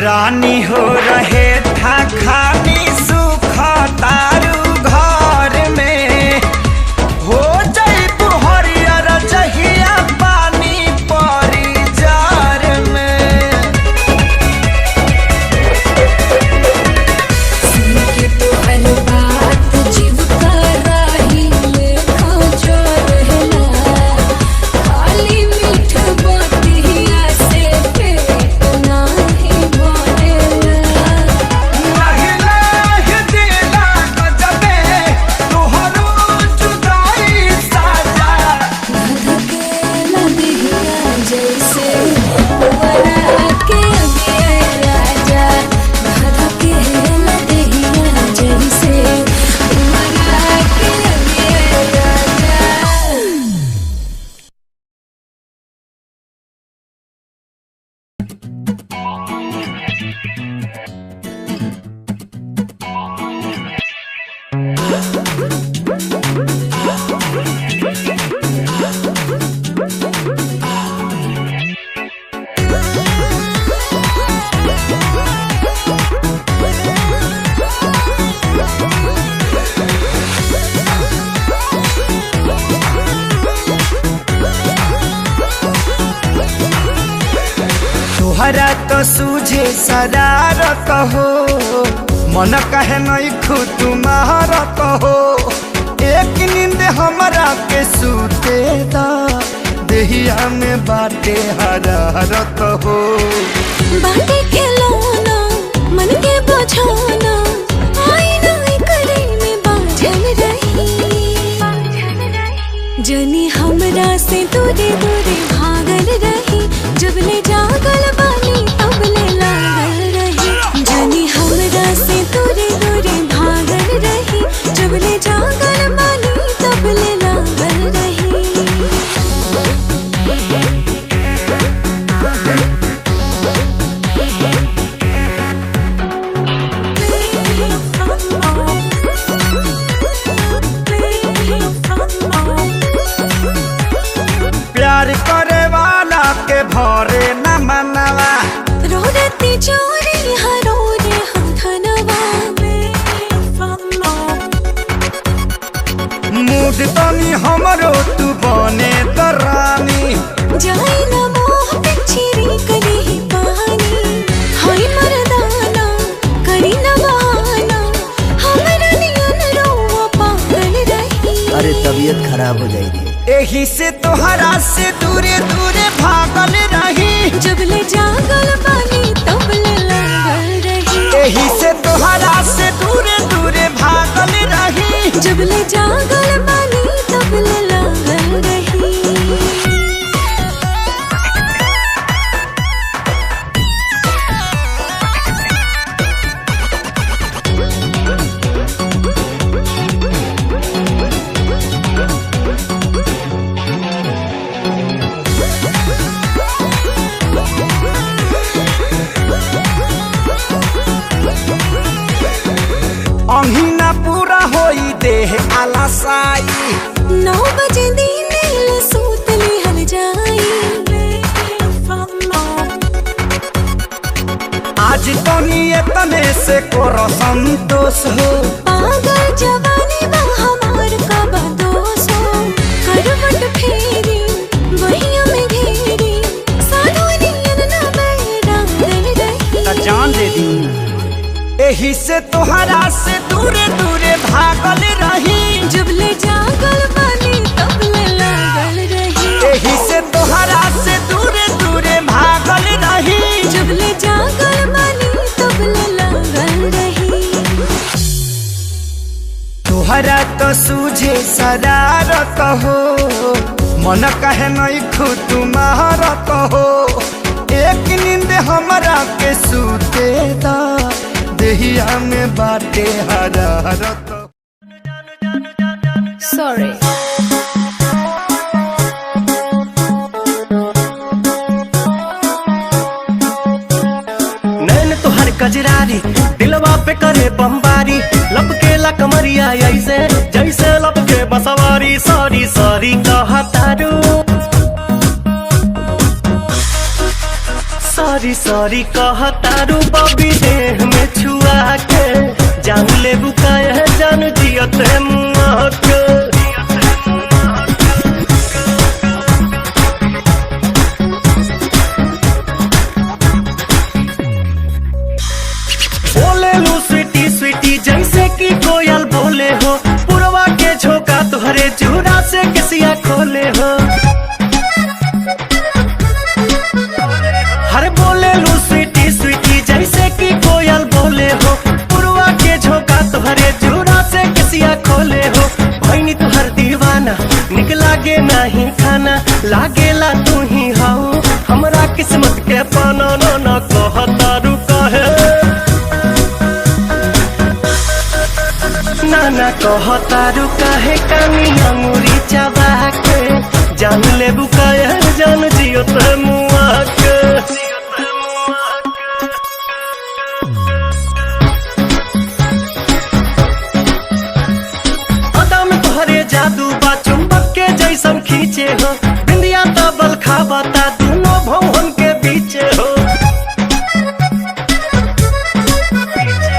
रानी हो रहे था खानी सुख तारू घर में हो जाई हरियर जहिया पानी परी जार में सुन के तो हर बात जीव का राही लेखा जो रहला खाली मीठ बतिया से पेट नाही तोहरा तो सूझे शरारत हो मन कहे नहीं खुद तुम्हारत हो एक नींद हमरा के सूते दा देहिया में बाटे हरारत हो बाटे खिलौना मन के बुझाना आईना करे में बाझल रही जनी हमरा से दूरे दूरे भागल रही जब ले जागल बानी तब ले लागल रही जनी हमरा से दूरे दूरे भागल रही जब ले जागल बानी तब ले लागल रही प्यार करे वाला के भरे एही से तोहरा से दूरे दूरे भागल रही, जब ले जागल बानी तब ले लागल रही। एही से तोहरा से दूरे दूरे भागल रही, जब ले जागल बानी तब ले लागल रही। अहिना पूरा होई देह आलसाई, 9 बजे दिन सूत लिहल जाई। आज तोनी तने से करो संतोष हो, पागल जवानी बा हमार का बदोस हो। करवट फेरी वही में घेरी, साधु नियन ना बैरागल रही। जान दे दी एही से तोहरा से दूरे दूरे भागल रही, जब ले जागल बानी तब ले लागल रही। एही से तोहरा से दूरे दूरे भागल रही, जब ले जागल बानी तब ले लागल रही। तोहरा तो सूझे शरारत हो, मन कहे नहीं खुद तुम्हारत हो। एक नींद हमरा के सूते दा, देहिया में बाटे हरारत। Sorry. नैन तोहर कजरारी दिलवा पे करे बमबारी, लपकेला कमरिया ऐसे जैसे लपके बसवारी। सॉरी सॉरी कहतारू, सॉरी सॉरी कहतारू। बबी देह में छुआ के जान ले बुकाए जान जियते मुआ के। बोले लू स्वीटी स्वीटी जैसे कि कोयल बोले हो, पुरवा के झोंका तुहरे चूड़ा से किसिया खोले हो। हर बोले लू स्वीटी स्वीटी जैसे कि कोयल बोले हो, पुरवा के झोंका तुहरे चूड़ा से किसिया खोले हो। भैनी तुहर दीवाना निक लागे नहीं खाना, लागेला तू ही हाउ हमरा किस्मत के पाना। ना कहतारू कहे नाना कहतारू काहे कानी अंगूरी चबा के, जान ले बुकाया जान जियो ते मुआ के। अदा में तोहरे जादू बा चुंबक के जैसन खींचे हो, बिंदिया तबल खाबता दोनों भवन के बीचे हो।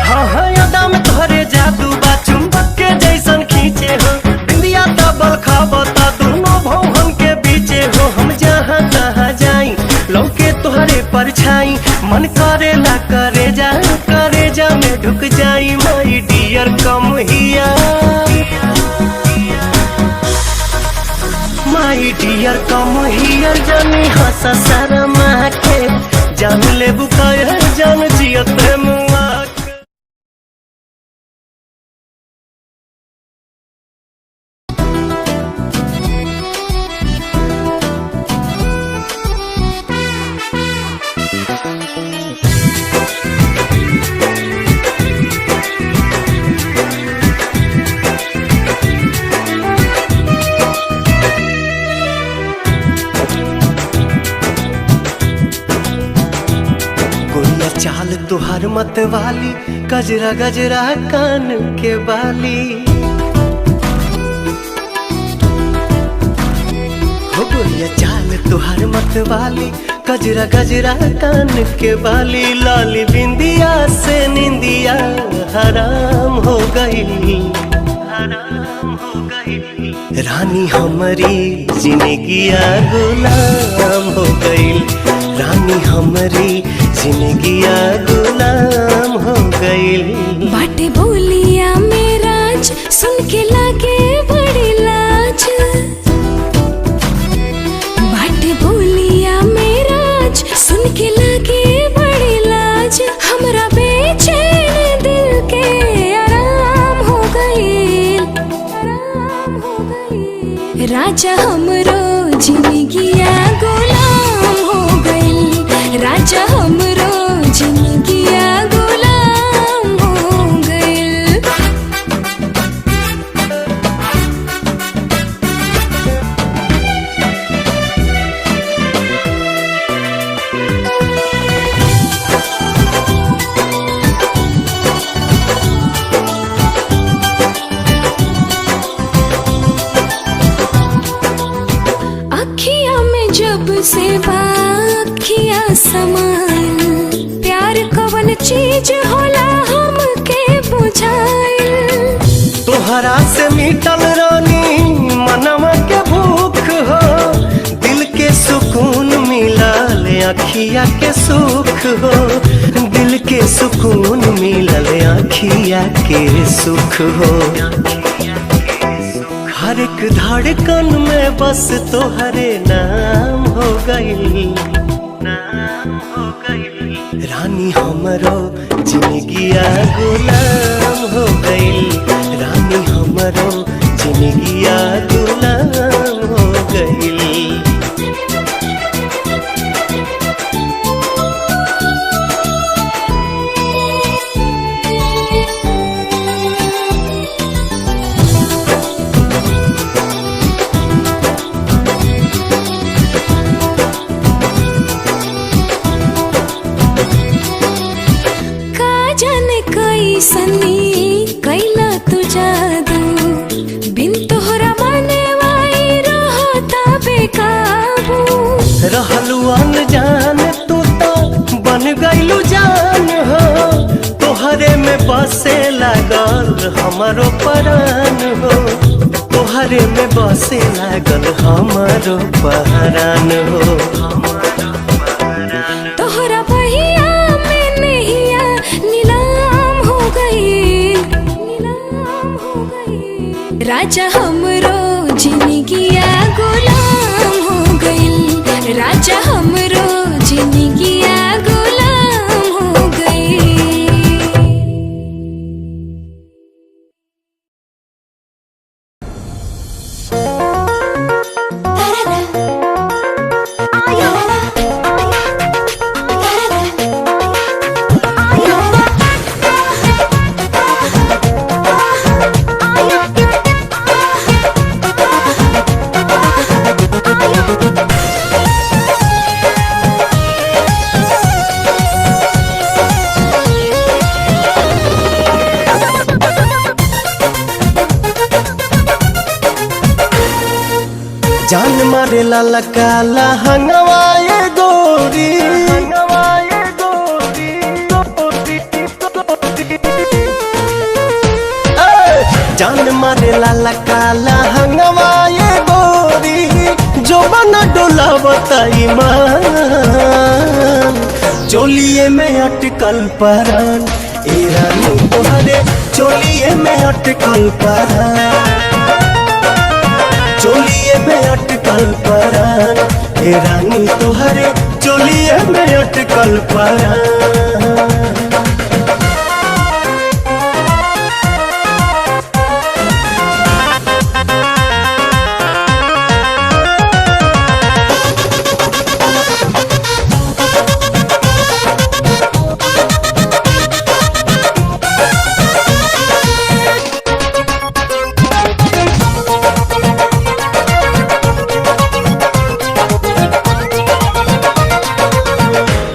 हाँ हाँ अदा में तोहरे जादू बा चुंबक के जैसन खींचे हो, बिंदिया तबल खाबता दोनों भवन के बीचे हो। हम जहाँ तहाँ जाई लौके तोहरे परछाई, मन करेला करे जा में ढुक जाई। माई डियर कम हिया, माई डियर कम हियर जानी हंसा शर्मा के, जान ले बुकाया जान जियते मुआ के। गोरिया चाल तुहार मत वाली, गजरा गजरा कान के बाली। हो गोरिया चाल तुहार मत वाली, गजरा गजरा कान के बाली। लाली बिंदिया से निंदिया हराम हो गई, हराम हो गई। रानी हमारी जिंदगिया गुलाम हो गई, रानी हमारी जिंदगिया गुलाम हो गई। बाटे बोलिया मेराज सुन के लागे बड़ी लाज, राजा हमरो जिंदगिया गुलाम हो गइल, राजा हमरो जिंदगिया गुलाम हो गइल। अखिया में जब से बाखिया समाइल, प्यार कवन चीज होला हमके बुझाइल। तोहरा से मिटल रानी मनवा के भूख हो, दिल के सुकून मिलल अखिया के सुख हो, दिल के सुकून मिलल अखिया के सुख हो। हर एक धड़कन में बस तोहरे नाम हो गई, नाम हो गई। रानी हमरो जिंदगिया गुलाम हो गई, रानी हमरो जिंदगिया गुलाम हो गई। सनी कैला तू जादू, बिन तोहरा माने वाई रहता बेकाबू। रहलू अनजान तू तो बन गईलू जान हो, तोहरे में बसे लागल हमारो परान हो, तोहरे में बसे लागल हमारो परान हो। तोहरा बहिया में नहिया नीलाम हो गई, नीलाम हो गई। राजा हमरो जिंदगिया गुलाम हो गई, राजा हमरो जिंदगिया गुलाम हो गई। जान मारे लाला काला हंगवाए गोरी, हंगवाए गोरी, जान मारे लाला काला हंगवाए गोरी, जो बना डोला बताई मान, चोलिए में अटकल परान। ए रानी तोहरे चोलिए में अटकल परान, चोलिए में अटकल परान। हे रानी तोहरे चोलिए में अटकल परान।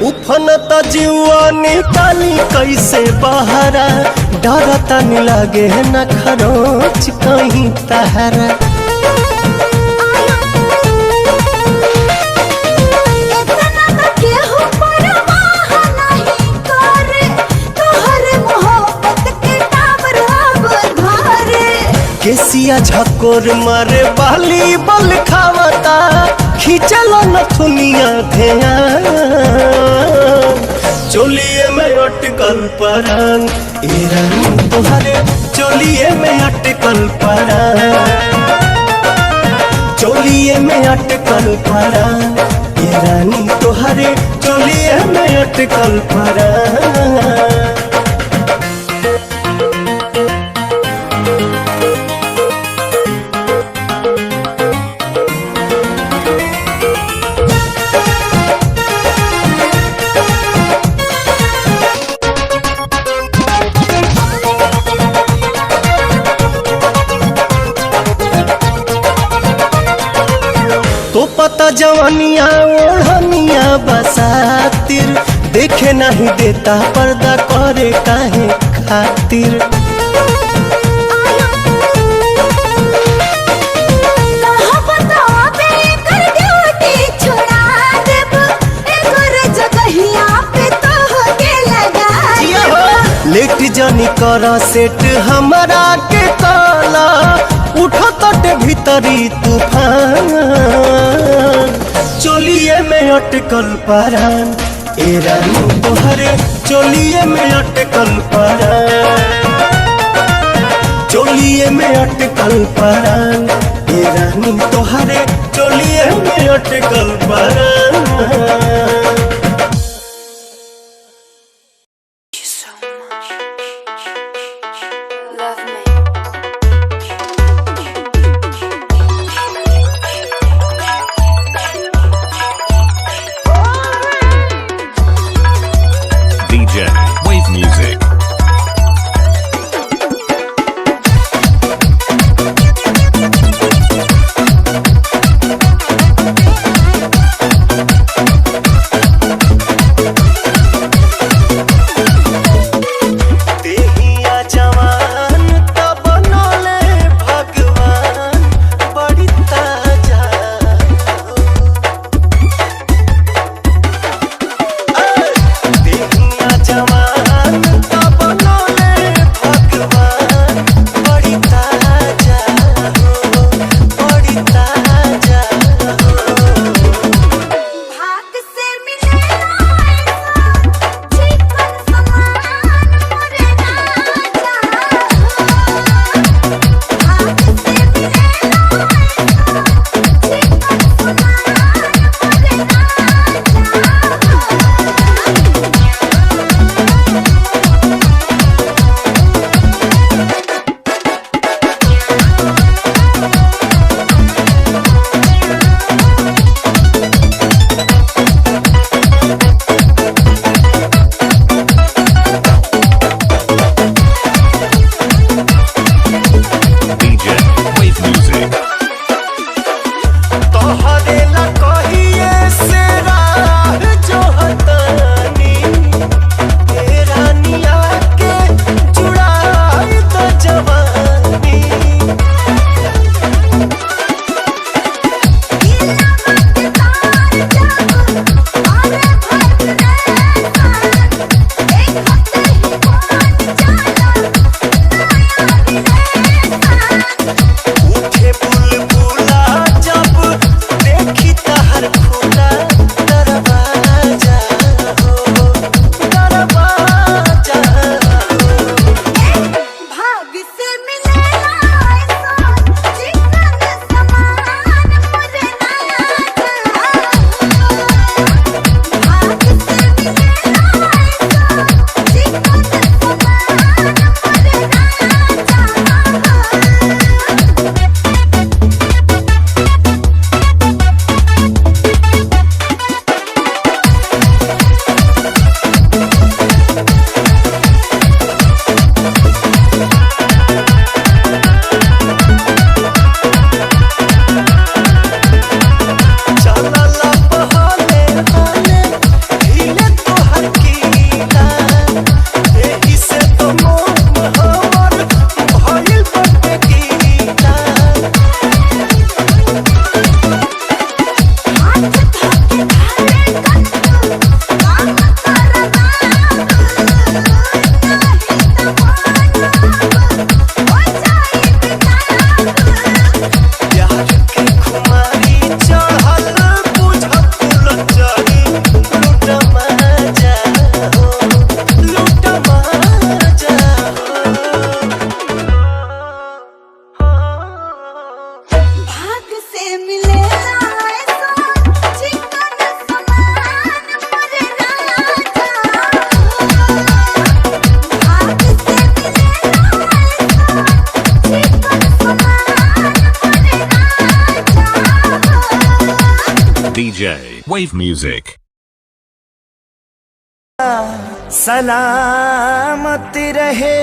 उफनता जीवा निकाली कैसे बहरा, डरता नहीं लगे न खरोच कहीं तहरा। केसिया झकोर मारे बाली बल खावता, खींचल नथुनिया ध्यान, चोलिए में अटकल परान। ए रानी तोहरे चोलिए में अटकल परान, चोलिए में अटकल परान। ए रानी तोहरे चोलिए में अटकल परान। जवानिया ओढ़निया बसातिर देखे नहीं देता पर्दा करे काहे खातिर। लेट जानी कर सेट हमरा के काला उठो तटे भीतरी तूफान चोलिए में अटकल परान ए रानी तोहरे चोलिए में अटकल परान चोलिए में अटकल परान ए रानी तोहरे चोलिए में अटकल परान। DJ Wave Music. DJ Wave Music. सलामत रहे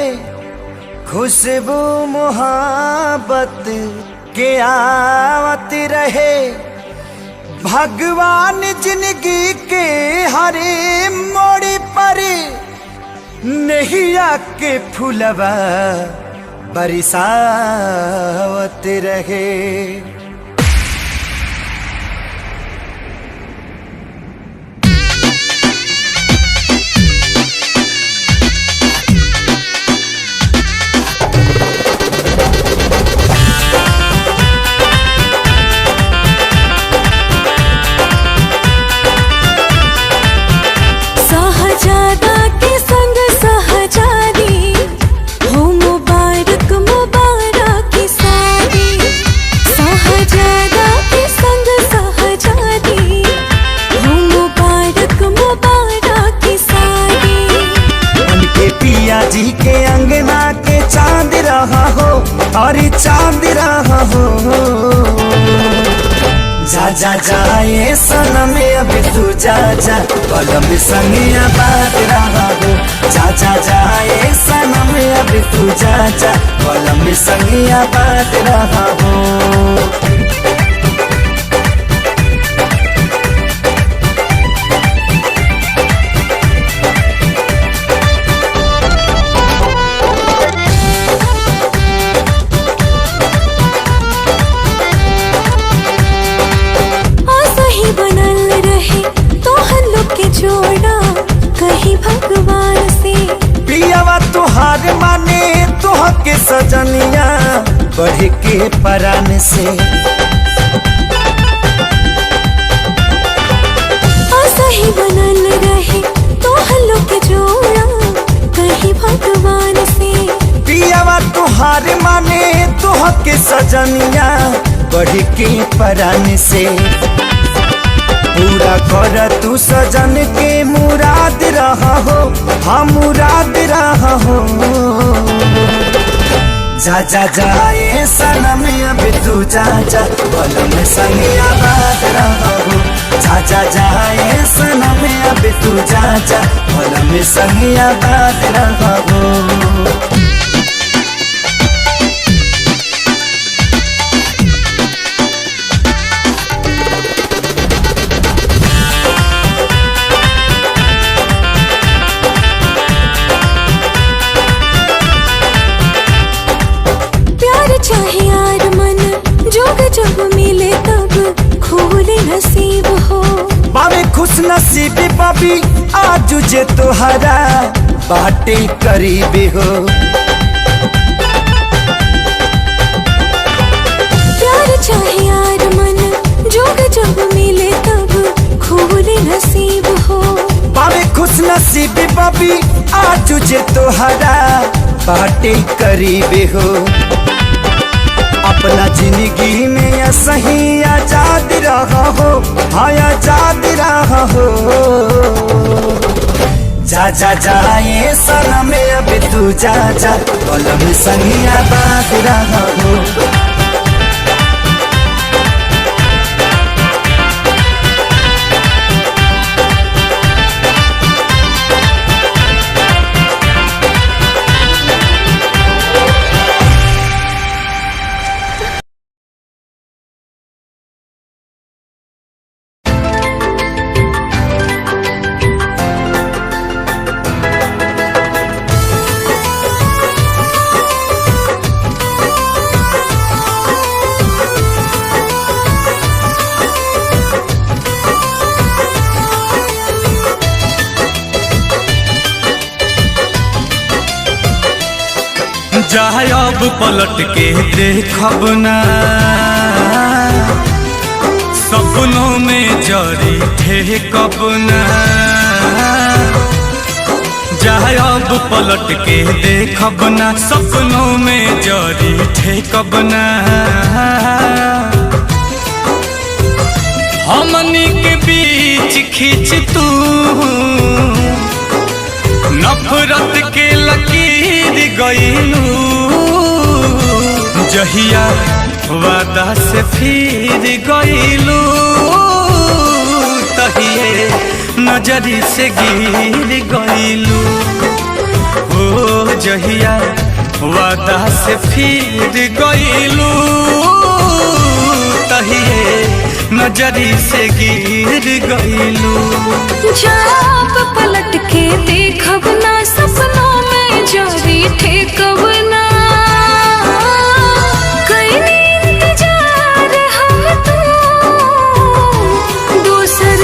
खुशबू मोहब्बत के आवत रहे भगवान जिंदगी के हरे मोड़ पर नैया के फूलवा बरसावत रहे। सहजादा के संग सहजादी हो मुबारक मुबारक की शादी। सहजादा के संग सहजादी हो मुबारक मुबारक की शादी। उनके पिया जी के अंगना के चांद रहा हो और चांद रहा हो। जा जा जाए सनम अभी तू जा जा कलम संगिया बात रहा हो। जा जा जाए सनम अभी तू जा जा कलम संगिया बात रहा हो। जोड़ा कहीं भगवान से पियावा तुहार माने तुह के सजनिया बढ़ के परान से। सही बनल रहे तो हल्लो के जोड़ा कहीं भगवान से। पियावा तुहार माने तुह के सजनिया बढ़ के परान से। पूरा कर तू सजन के मुराद रहा हो। हाँ मुराद रहा हो। जा जा जाए सनम अभी तू जा जा कलम संगिया बात रहा हो। जा जा जाए सनम अभी तू जा जा कलम संगिया बात रहा हो। चाहे यार मन जोग जब मिले तब खोले नसीब हो। बाबे खुश नसीबी बाबी आज जे तोहरा बाटे करीब हो। प्यार चाहे यार मन जोग जब मिले तब खोले नसीब हो। बाबे खुश नसीबी बाबी आज जे तोहरा बाटे करीब हो। अपना जिंदगी में सही आजाद रहा हो। हाँ आजाद रहा हो। जा जा जाए सनम अभी तू जा जा कलम संगिया बात रहा हो। चाहे अब पलट के देखब ना सपनों में जरी थे कब ना। चाहे अब पलट के देखब ना सपनों में जरी थे कब ना। हमनी के बीच खींच तू नफरत के लकीर गईलू। जहिया वादा से फिर गईलू तहिए नजरी से गिर गईलू। ओ जहिया वादा से फिर गईलू तहिए नजरी से गिर गईलू। जब पलट के देखब ना सपनों में जोरी ठेकब ना, कईनी इंतजार हम तो दूसर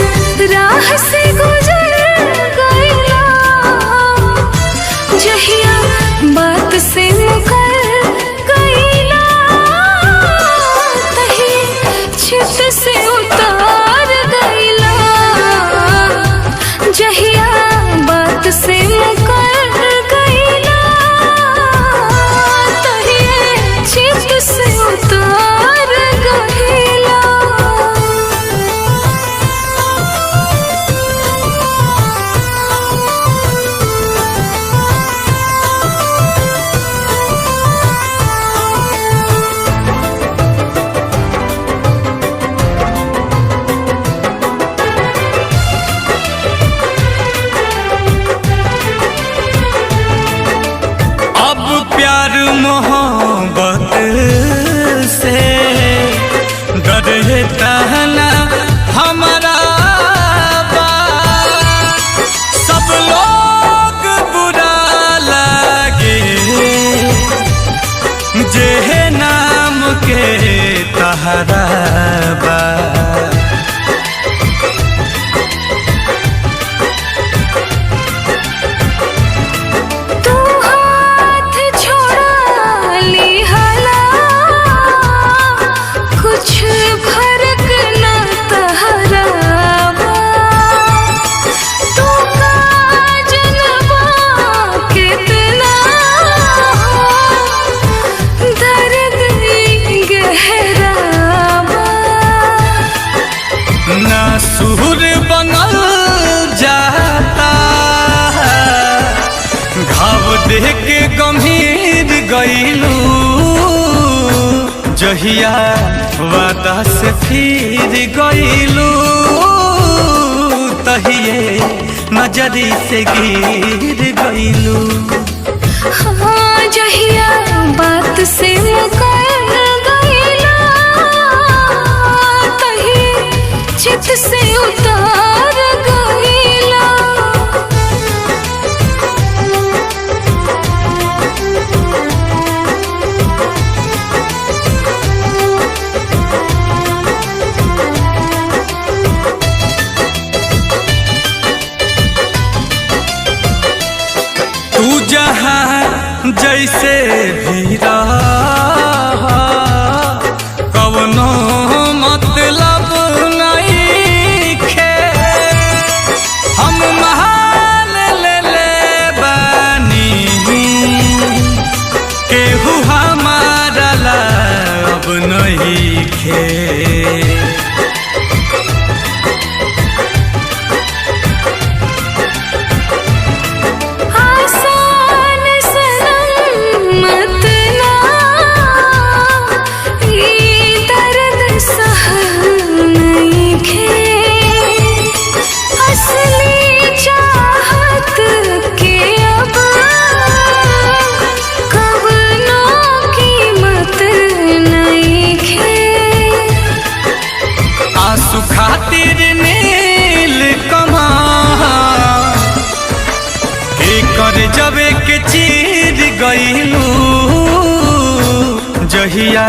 राह से गुजर गईला। जहिया बात से मुकर गईला, तही चित से उतार गईला। जहिया बात से मुकर गईला, तही चित से उतार गईला। अब प्यार मोहब्बत से डरता ना हमारा बा। सब लोग बुरा लगे जे नाम के तहरा बा। तू हाथ छोड़ा ली हला, कुछ फर्क न तहरा बा। तू का जनबा कितना दर्द गहरा बा। ना सुर बनल जाता, घाव देख के गंभीर गईलू। जहिया वादा से फिर गईलू, तहिए नजरी से गिर गईलू। हाँ, जहिया बात से मुकर गईला, तही चित से उतार गईला। तू जहाँ जैसे भी रह, कवनो मतलब नहीं खे। हम महाल ले बानी, केहू हमारा ला अब नहीं खे। आसान सनम मत ना, ये दर्द सहल नहीं खे। असली चाहत के अब कब नो कीमत नहीं खे। आंसू खातिर नील कमा कर जबे के चीर गईलू। जहिया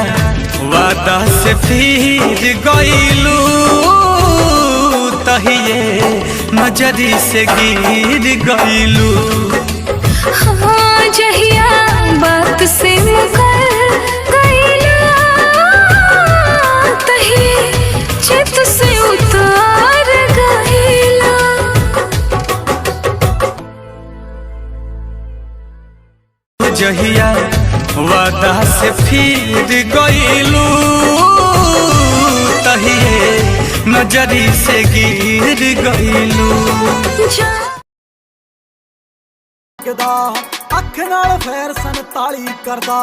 वादा से फिर गईलू, तहिए नजरी से गिर गईलू। हाँ, जहिया बात से मुकर गईला, तही चित से उतार गईला। जहिया वादा से फिर गईलू, तहिए नजरी से गिर गईलू। अख नाल फैर 47 करदा,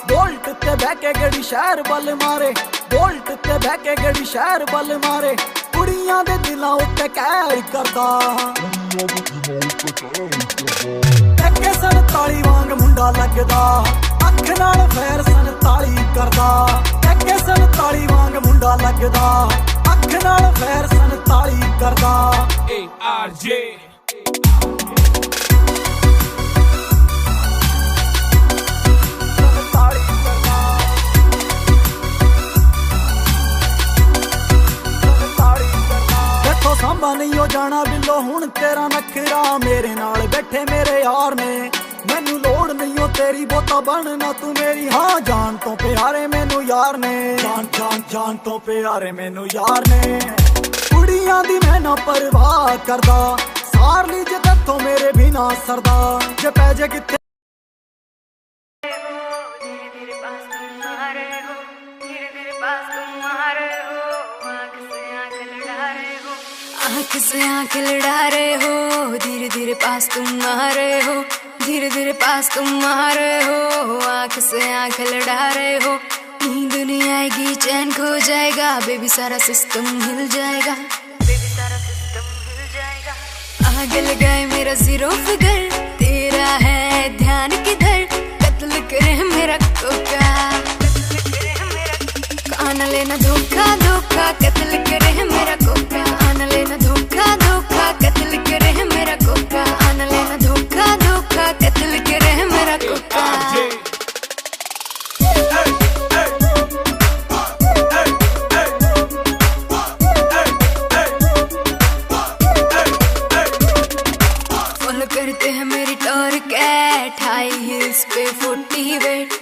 बोल्ट ते बह के गड़ी शहर बल मारे, बोल्ट ते बह के गड़ी शहर बल मारे। कुड़ियां दे दिलां उत्ते कहर करदा, के 47 वांग मुंडा लगदा। अख नाल फैर 47 करदा, के 47 वांग मुंडा लगदा। ਅੱਖ ਨਾਲ ਫੇਰ 47 ਕਰਦਾ ARJ ਸਾਂਭਾ ਨਹੀਂ ਹੋ ਜਾਣਾ ਬਿੱਲੋ ਹੁਣ ਤੇਰਾ ਨਖਰਾ ਮੇਰੇ ਨਾਲ ਬੈਠੇ ਮੇਰੇ ਯਾਰ ਨੇ ਮੈਨੂੰ ਲੋੜ ਨਹੀਂ ਓ ਤੇਰੀ ਬੋਤਾ ਬਣਨਾ ਤੂੰ ਮੇਰੀ ਹਾਂ ਜਾਨ ਤੋਂ ਪਿਆਰੇ ਮੈਨੂੰ ਯਾਰ ਨੇ ਜਾਨ ਤੋਂ ਪਿਆਰੇ ਮੈਨੂੰ ਯਾਰ ਨੇ ਕੁੜੀਆਂ ਦੀ ਮੈਂ ਨਾ ਪਰਵਾਹ ਕਰਦਾ ਸਾਰ ਲਈ ਜੇ ਤੇਥੋਂ ਮੇਰੇ ਬਿਨਾ ਸਰਦਾ ਜੇ ਪੈ ਜੇ ਕਿੱਥੇ आँख से आँख लड़ा रहे हो धीरे धीरे पास तुम आ रहे हो धीरे धीरे पास तुम आ रहे हो आँख से आँख लड़ा रहे हो नींद नहीं आएगी चैन खो जाएगा बेबी सारा सिस्टम हिल जाएगा आगे लगाए मेरा जीरो फिगर तेरा है ध्यान किधर कत्ल करे मेरा कोका आना लेना धोखा धोखा कत्ल करे मेरा कोका आना लेना धोखा धोखा कत्ल करे मेरा कोका आना लेना धोखा धोखा कत्ल करे मेरा कोका फॉलो करते हैं मेरी टॉर कैट हाई हील्स पे 40 वेट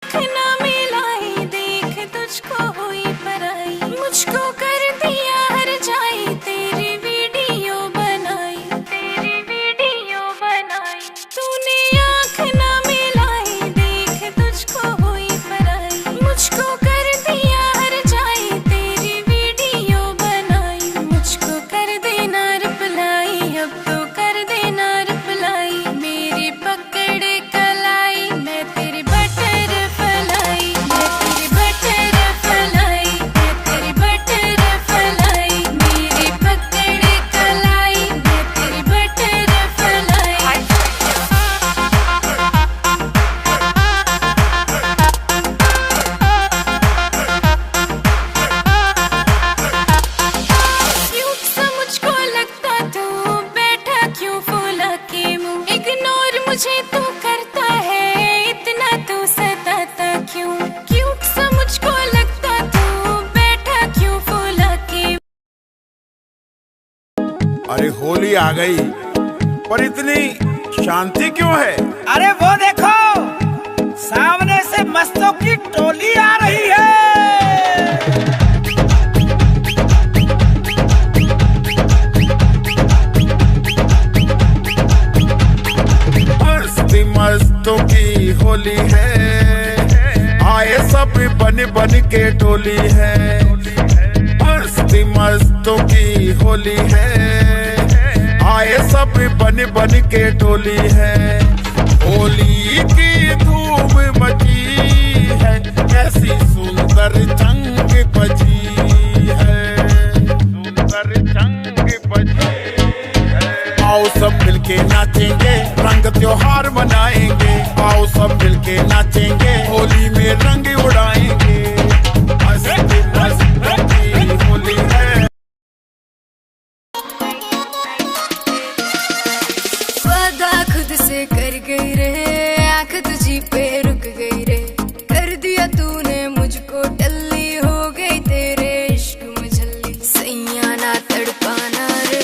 ना मिलाई देख तुझको हुई पराई मुझको कर दिया हर जाए तेरी वीडियो बनाई तूने आँख ना मिलाई देख तुझको हुई पराई मुझको कर दिया हर जाए तेरी वीडियो बनाई मुझको कर देना रिप्लाई अब तो कर देना रिप्लाई मेरी पकड़ कलाई मैं तेरी बटर फलाई मैं तेरी बटर फलाई मैं तेरी बटर फलाई मेरी पकड़ कलाई मैं तेरी बटर फलाई क्यों सा मुझको लगता तू बैठा क्यों फूला के मुंह इग्नोर मुझे तू करता है इतना तू सताता क्यों क्यों सा मुझको लगता तू बैठा क्यों फूला के अरे होली आ गई पर इतनी शांति क्यों है? अरे वो देखो सामने से मस्तों की टोली आ रही है मस्ती मस्तों की होली है आए सब बन बन के टोली है मस्ती मस्तों की होली है आए सब बन बन के टोली है होली की धूम मची है कैसी सुंदर जंग बजी है सुंदर जंग बजी है आओ सब मिलके नाचेंगे रंग त्योहार मनाएंगे आओ सब मिलके नाचेंगे होली में रंग उड़ाएंगे मस्ती मस्ती की होली है वादा खुद से कर गई रे आँख तुझी पे रुक गई रे कर दिया तूने मुझको टल्ली हो गई तेरे इश्क में झल्ली सैया ना तड़पाना रे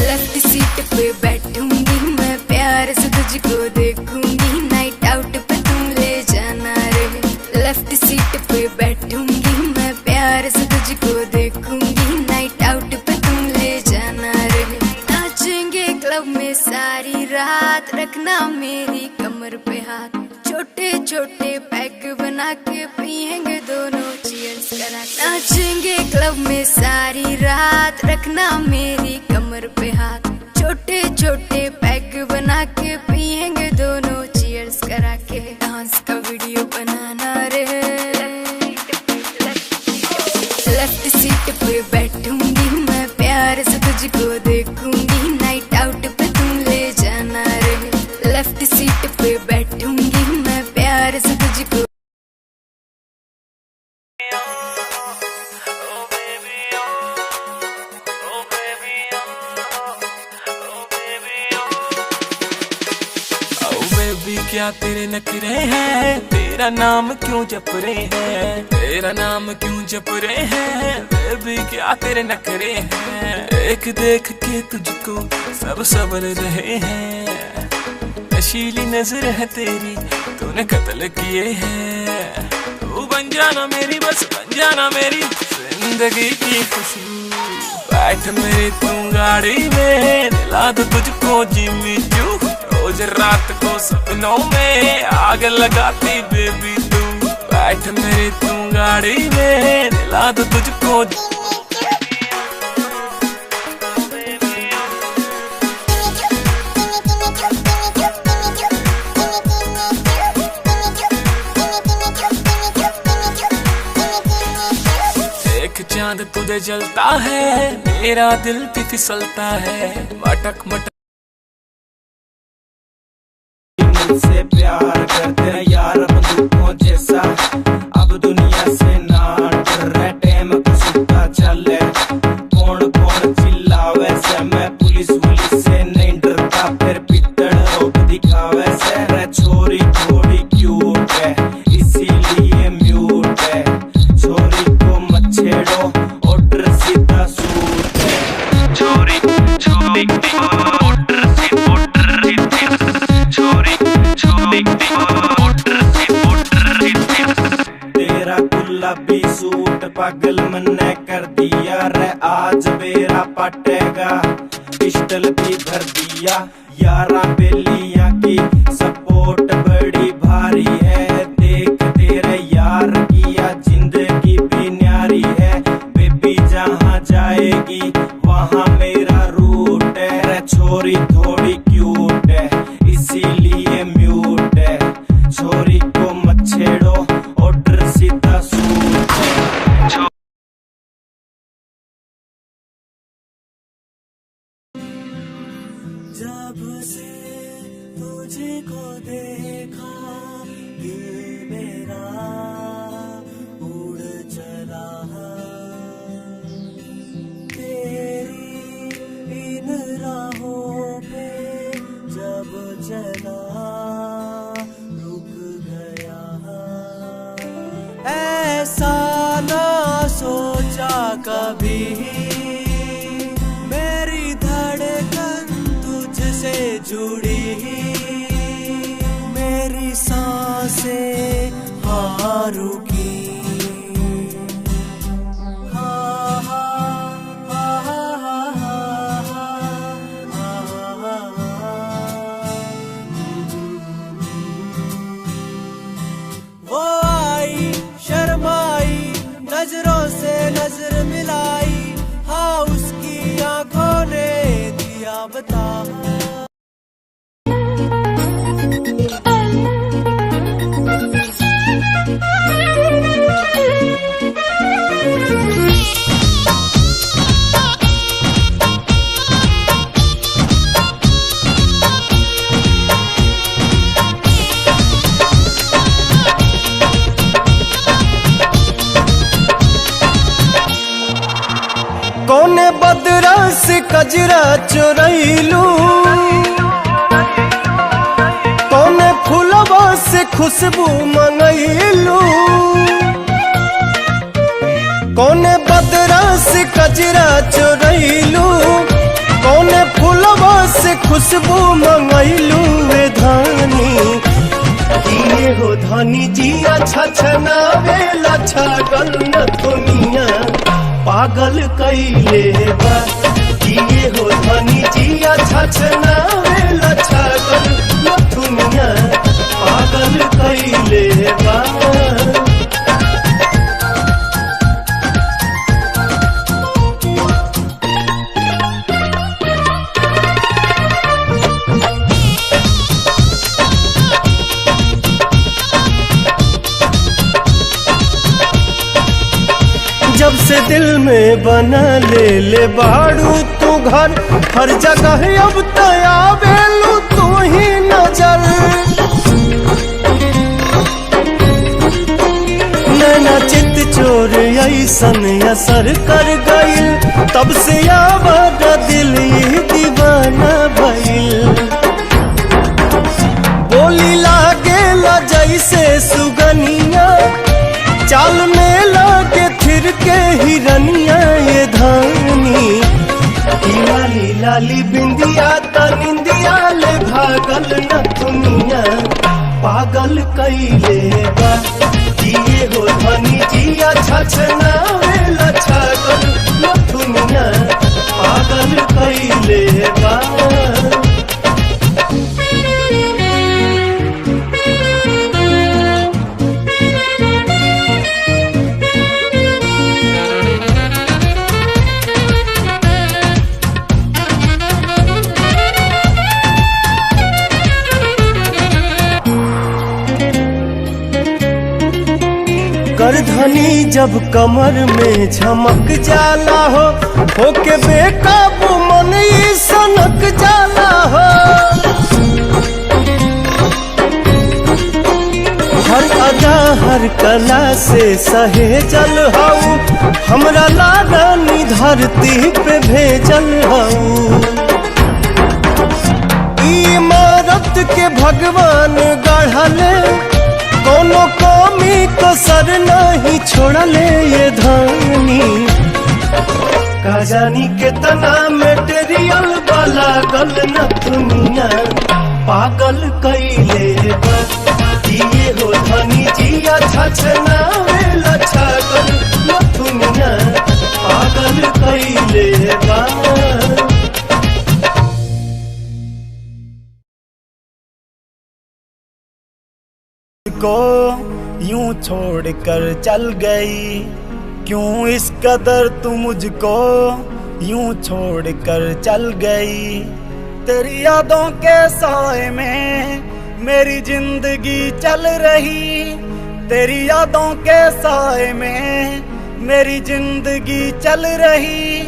लेफ्ट सीट पे बैठूंगी मैं प्यार से तुझको देखूंगी नाइट आउट पे तुम ले जाना रे लेफ्ट सीट पे बैठूंगी मैं प्यार से तुझको देखूंगी नाइट आउट पे तुम ले जाना रे नाचेंगे क्लब में सारी रात रखना मेरी कमर पे हाथ छोटे छोटे पैक बना के पिएंगे दोनों चीयर्स करा नाचेंगे क्लब में सारी रात रखना मेरी कमर पे हाथ छोटे छोटे पैक बना के पिएंगे दोनों चीयर्स करा के डांस का वीडियो बनाना रे लेफ्ट सीट पे बैठूंगी मैं प्यार से तुझको देखूंगी नाइट आउट पे तुम ले जाना रे लेफ्ट सीट पे बैठूंगी मैं प्यार से तुझको बेबी क्या तेरे नखरे हैं, तेरा नाम क्यों जप रहे हैं, तेरा नाम क्यों जप रहे हैं, बेबी क्या तेरे नखरे हैं। एक देख के तुझको सब सबर रहे हैं, नशीली नजर है तेरी तूने कत्ल किए हैं। तू बन जाना मेरी, बस बन जाना मेरी जिंदगी की खुशबू। बैठ मेरी तू गाड़ी में, दिला दो तुझको जिम्मी चू। रोज रात को सपनों में आग लगाती बेबी तू। बैठ मेरी तू गाड़ी में, दिला दो तुझको। चांद तुझे जलता है, मेरा दिल भी फिसलता है, मटक मटक। मुझसे प्यार करते हैं यार बंदूकों जैसा, अब दुनिया से ना डर रहे, टाइम कुछ चले। कौन कौन चिल्लावे से, मैं पुलिस से नहीं डरता, फिर पिटड़ रोक दिखावे से। रे छोरी थोड़ी क्यूट है इसीलिए म्यूट है, छोरी को मत छेड़ो ऑर्डर सीधा सूट है। छोरी छोरी ऑर्डर से छोरी छोरी ऑर्डर से तेरा गुलाबी सूट पागल मन्ने कर दिया रे, आज बेरा पटेगा पिस्टल भी भर दिया। यारा बेलिया की सपोर्ट बड़ी भारी है, देख तेरे यार किया जिंदगी भी न्यारी है। बेबी जहाँ जाएगी वहाँ मेरा रूट है, छोरी थोड़ी क्यूट है इसीलिए म्यूट है, छोरी को मत छेड़ो ऑर्डर सीधा सूट है। जब से तुझको देखा दिल मेरा उड़ चला, तेरी इन राहों पे जब चला रुक गया। ऐसा ना सोचा कभी मेरी धड़कन तुझसे जुड़ी, मेरी सांसें हाँ रुकी। वो आई शर्माई, नजरों से नजर मिलाई, हाँ उसकी आंखों ने दिया बता। कौने बदरा से कजरा चुरैलू, कौने फूलवा से खुशबू मंगैलू, कौने बदरा से कजरा चुरैलू, कौने फूलवा से खुशबू मंगैलू। वे धानी किए हो धानी जिया छछना वेला छगल न दुनिया पागल कैले बा। किए हो धनी जिया छछना वेला छगल न दुनिया पागल कैले बा। जब से दिल में बना ले बाड़ू तू घर, हर जगह अब तया बेलू तू ही नजर। नैना चित चोर ऐसन असर कर गइल, तब से आवारा दिल ये दीवाना भइल। बोली जैसे सुगनिया, चाल में लागे फिर के हिरनिया ये धानी। लाली लाली बिंदिया त निंदिया ले भागल न दुनिया, पागल कैले बा जिए हो धनी जिया छछना वेला छागल न दुनिया, पागल कैले बा। करधनी जब कमर में झमक जाला हो, होके बेकाबू मन ही सनक जाला हो। हर अदा हर कला से सहेजल हऊ, हमरा लागानी धरती पे भेजल हऊ। इमारत के भगवान गढ़ले, कोनो कमी कसर नहीं छोड़ले ये धानी। का जानी कितना मेटेरियल वाला गल न दुनिया, पागल कैले बा जिए हो धनी जिया छछना वेला छागल न दुनिया, पागल कैले बा। को यूं छोड़कर चल गई, क्यों इस कदर तू मुझको यूं छोड़कर चल गई। तेरी यादों के साए में मेरी जिंदगी चल रही, तेरी यादों के साए में मेरी जिंदगी चल रही,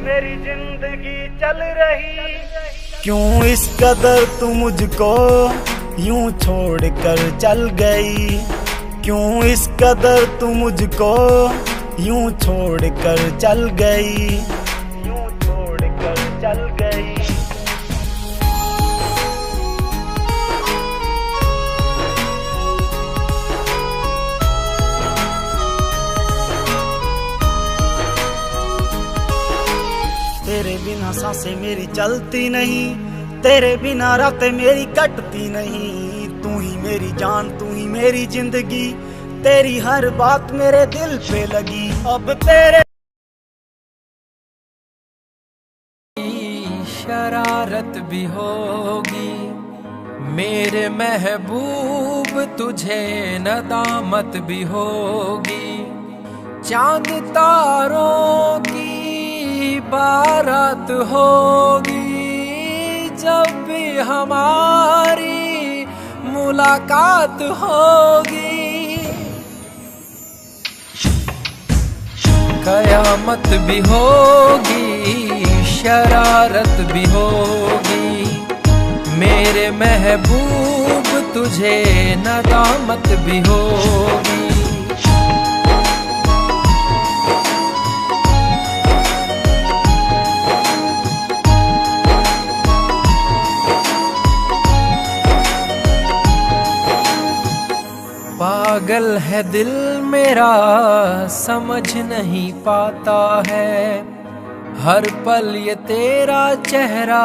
मेरी जिंदगी चल रही। क्यों इस कदर तू मुझको यूं छोड़कर चल गई, क्यों इस कदर तू मुझको यूं छोड़कर चल गई, यूं छोड़कर चल गई। तेरे बिना सांसें मेरी चलती नहीं, तेरे बिना रातें मेरी कटती नहीं। तू ही मेरी जान, तू ही मेरी जिंदगी, तेरी हर बात मेरे दिल पे लगी। अब तेरे शरारत भी होगी मेरे महबूब, तुझे नदामत भी होगी। चांद तारों की बारात होगी जब भी हमारी मुलाकात होगी। कयामत भी होगी, शरारत भी होगी मेरे महबूब, तुझे नदामत भी होगी। पागल है दिल मेरा, समझ नहीं पाता है, हर पल ये तेरा चेहरा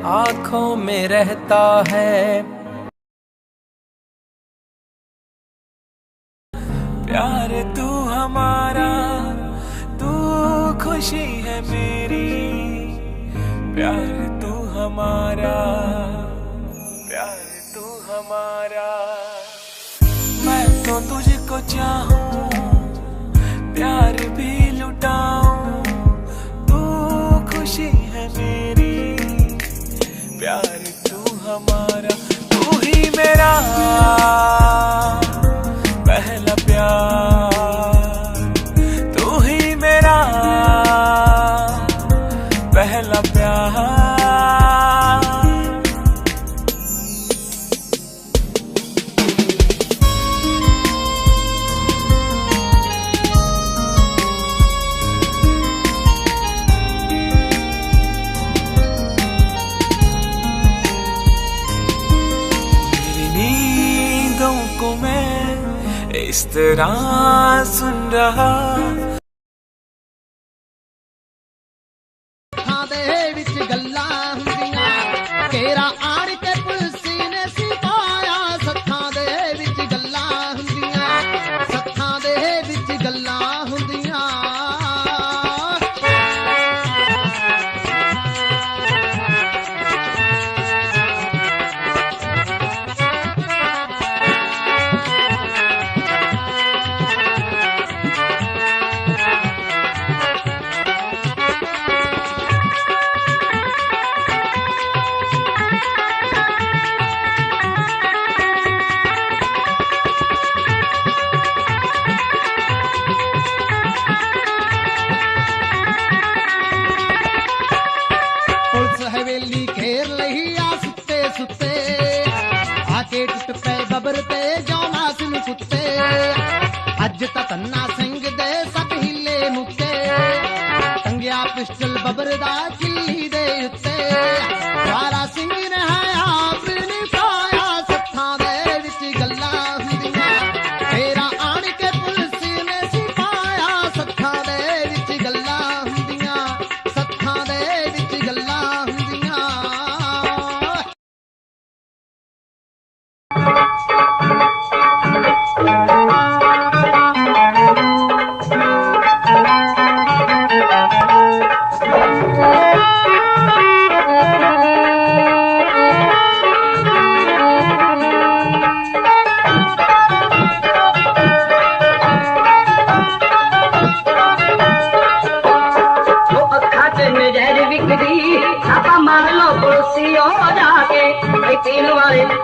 आँखों में रहता है। प्यार तू हमारा, तू खुशी है मेरी, प्यार तू हमारा, प्यार तू हमारा। मैं तो तुझको चाहूं, प्यार भी लुटाऊं, तू खुशी है मेरी, प्यार तू हमारा। तू ही मेरा पहला प्यार, तू ही मेरा पहला प्यार। इस तरह सुन रहा अज तक ना सिंह दे सब हिले मुक्के टंगिया पिस्टल बबर दा किल्ली दे उत्ते वाला सिंह ने है आप निभाया सत्थां दे विच गल्लां हुंदियां तेरा आण के पुलिस ने सिपाया सत्थां दे विच गल्लां हुंदियां सत्थां दे विच गल्लां हुंदियां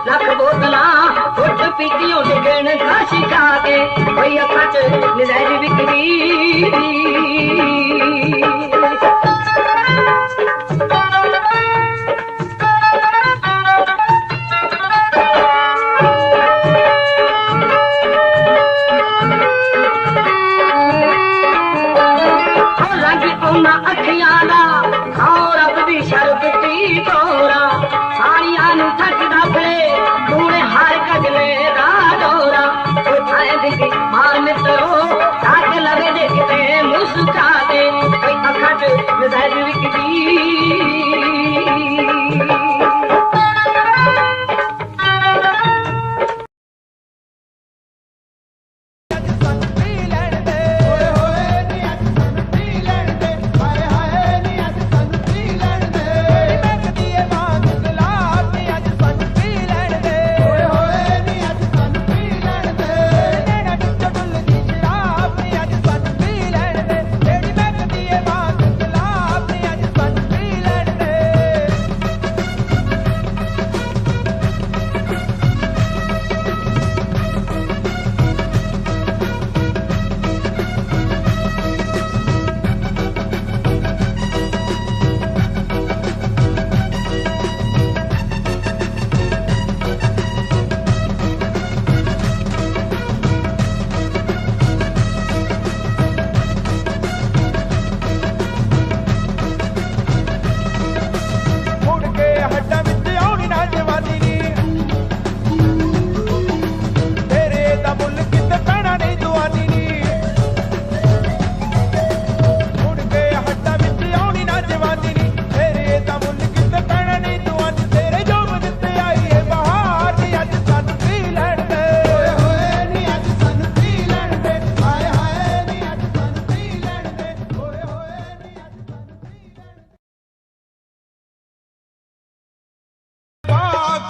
लख बोतला उठ पीतियों डिगण का शिका के भई अखच निज़ाइज बिकरी रंग उन अखियां दा खाओ रब दी शरबती तोरा साड़ियां नु ठकदा फिरे तूने हर कजले दा डोरा उठाए दिखी मार मित्रो ताक लगे देखते मुस्का दे कोई अखट निज़ाइज विकदी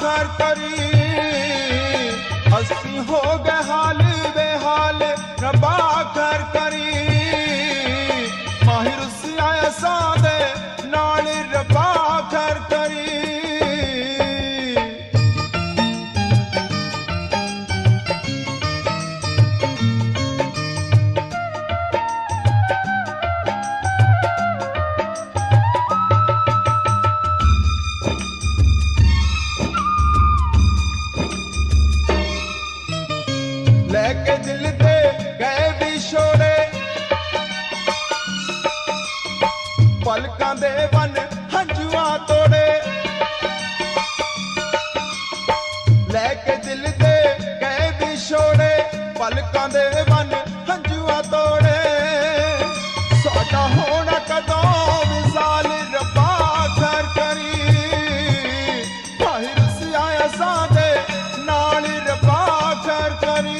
कर करी हसी हो गए हाल बेहाल रबा कर करी माहिर से आया सादे नाल रबा कर करी लेके दिल दे गए विछोड़े पलकां दे वन हंजुआ तोड़े लेके दिल दे गए विछोड़े पलकां तो विशाल रब्बा खैर करी ताहिर सिया सादे नाल रब्बा खैर करी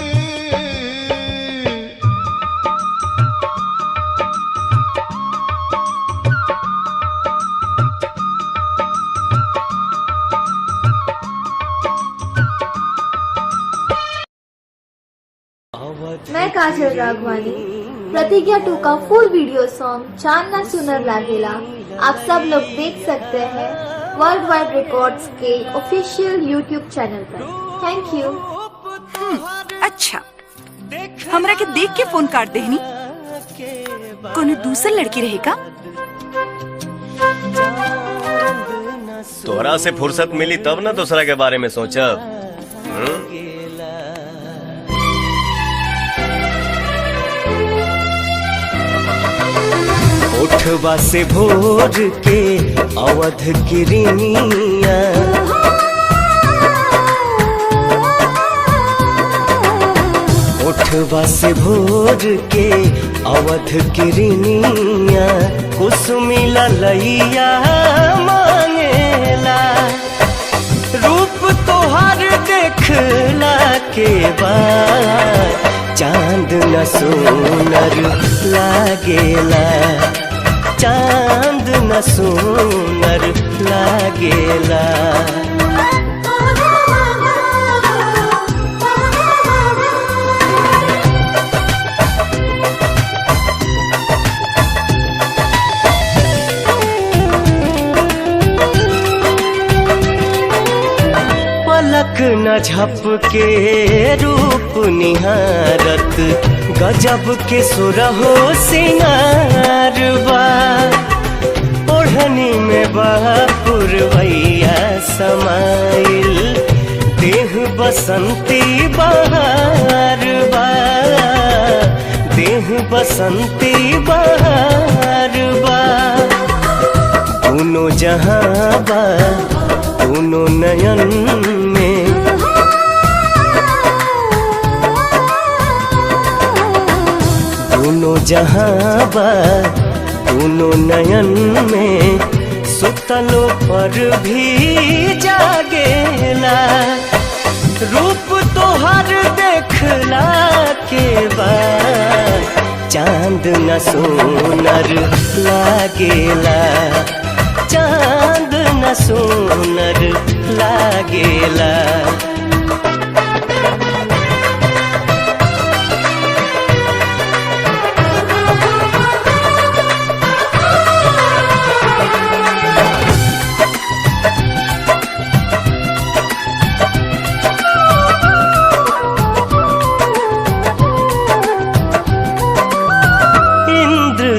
मैं काजल राघवानी प्रतिज्ञा 2 का फुल वीडियो सॉन्ग चांद ना सुनर लागेला आप सब लोग देख सकते हैं वर्ल्ड वाइड रिकॉर्ड्स के ऑफिशियल यूट्यूब चैनल पर। Thank you. अच्छा हमरा के देख के फोन काट देहनी कोनो दूसर लड़की रहेगा। तोहरा से फुर्सत मिली तब ना दूसरा के बारे में सोचब। उठवा से भोर के अवध किरनिया उठवा से भोर के अवध किरनिया कुसुमी ललैया मांगेला रूप तोहर देखला के बाद चांद न सुनर लागेला चांद न सुनर लागेला। पलक न झपके रूप निहारत गजब के सुरहो सिंगारबा ओढ़नी में पुरवैया समाइल देह बसंती बहारबा देह बसंती बहारबा दोनों जहां बा दोनों नयन में दोनों जहां बा दोनों नयन में सुतलो पर भी जागेला रूप तोहर देखला के बाद चांद न सोनर लागेला चांद न सोनर लागेला।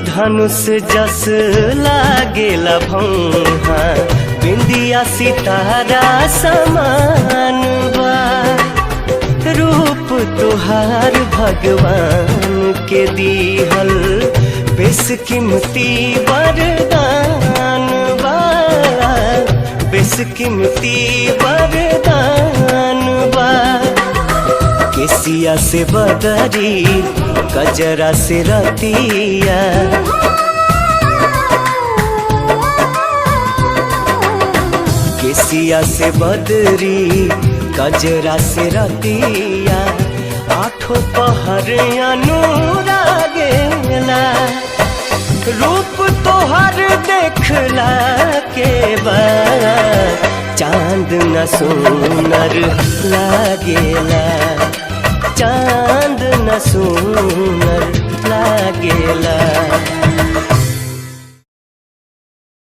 धनुष जस लागेला भौहा बिंदिया सितारा समान बा रूप तुहार भगवान के दीहल बेशकीमती वरदान बा बेशकीमती वरदान बा केसिया से बदरी गजरा से रतिया केसिया से बदरी गजरा से रतिया आठों पहर अनुरागेला रूप तोहर देखला के बाद चांद न सोनर लागेला चांद न सोनर लागेला।